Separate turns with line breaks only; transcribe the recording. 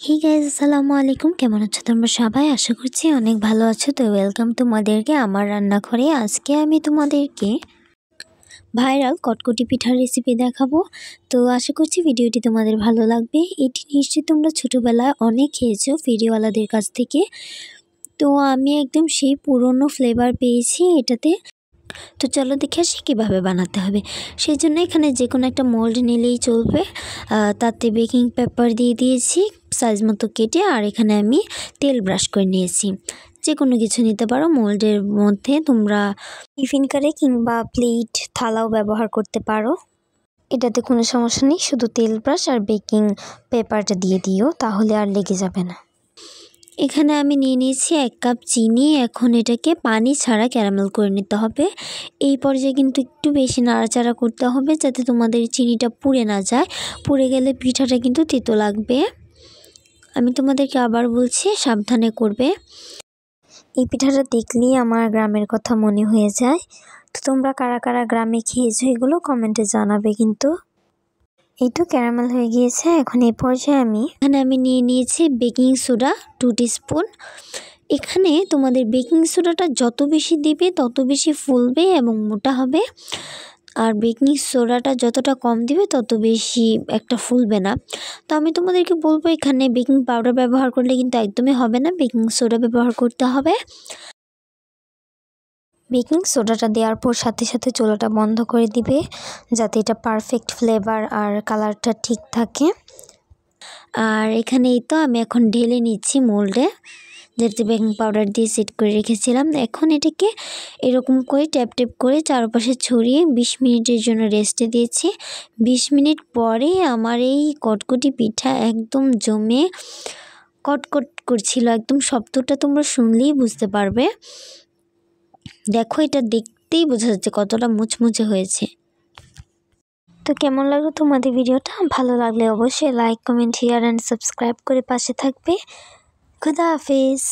Hey guys, আসসালামু আলাইকুম। কেমন আছো তোমরা সবাই? আশা করছি অনেক ভালো আছো। তো ওয়েলকাম তোমাদেরকে আমার রান্নাঘরে। আজকে আমি তোমাদেরকে ভাইরাল কটকটি পিঠার রেসিপি দেখাবো। তো আশা করছি ভিডিওটি তোমাদের ভালো লাগবে। এটি নিশ্চয়ই তোমরা ছোটোবেলায় অনেক খেয়েছো ফেরিওয়ালাদের কাছ থেকে। তো আমি একদম সেই পুরনো ফ্লেভার পেয়েছি এটাতে। তো চলো দেখে আসি কীভাবে বানাতে হবে। সেই জন্য এখানে যে কোনো একটা মোল্ড নিলেই চলবে। তাতে বেকিং পেপার দিয়ে দিয়েছি সাইজ মতো কেটে, আর এখানে আমি তেল ব্রাশ করে নিয়েছি। যে কোনো কিছু নিতে পারো। মোল্ডের মধ্যে তোমরা টিফিন কারে কিংবা প্লেট থালাও ব্যবহার করতে পারো, এটাতে কোনো সমস্যা নেই। শুধু তেল ব্রাশ আর বেকিং পেপারটা দিয়ে দিও, তাহলে আর লেগে যাবে না। এখানে আমি নিয়ে নিয়েছি 1 কাপ চিনি। এখন এটাকে পানি ছাড়া ক্যারামেল করে নিতে হবে। এই পর্যায়ে কিন্তু একটু বেশি নাড়াচাড়া করতে হবে, যাতে তোমাদের চিনিটা পুড়ে না যায়। পুড়ে গেলে পিঠাটা কিন্তু তেতো লাগবে। আমি তোমাদেরকে আবার বলছি, সাবধানে করবে। এই পিঠাটা দেখলেই আমার গ্রামের কথা মনে হয়ে যায়। তো তোমরা কারা কারা গ্রামে খেয়েছো এগুলো কমেন্টে জানাবে কিন্তু। এই তো ক্যারামেল হয়ে গিয়েছে। এখন এই পর্যায়ে আমি নিয়ে নিয়েছি বেকিং সোডা 2 টিস্পুন। এখানে তোমাদের বেকিং সোডাটা যত বেশি দিবে তত বেশি ফুলবে এবং মোটা হবে, আর বেকিং সোডাটা যতটা কম দিবে তত বেশি একটা ফুলবে না। তো আমি তোমাদেরকে বলবো, এখানে বেকিং পাউডার ব্যবহার করলে কিন্তু একদমই হবে না, বেকিং সোডা ব্যবহার করতে হবে। বেকিং সোডাটা দেওয়ার পর সাথে সাথে চুলাটা বন্ধ করে দিবে, যাতে এটা পারফেক্ট ফ্লেভার আর কালারটা ঠিক থাকে। আর এখানে এই তো আমি এখন ঢেলে নিচ্ছি মোল্ডে, যেটাতে বেকিং পাউডার দিয়ে সেট করে রেখেছিলাম। এখন এটাকে এরকম করে ট্যাপ ট্যাপ করে চারপাশে ছড়িয়ে 20 মিনিটের জন্য রেস্টে দিয়েছি। 20 মিনিট পরে আমার এই কটকটি পিঠা একদম জমে কটকট করছিল। একদম শব্দটা তোমরা শুনলেই বুঝতে পারবে। দেখো, এটা দেখতেই বোঝা যাচ্ছে কতটা মুচমুচে হয়েছে। তো কেমন লাগলো তোমাদের ভিডিওটা? ভালো লাগলে অবশ্যই like, comment, share and subscribe করে পাশে থাকবে। খুদা হাফেজ।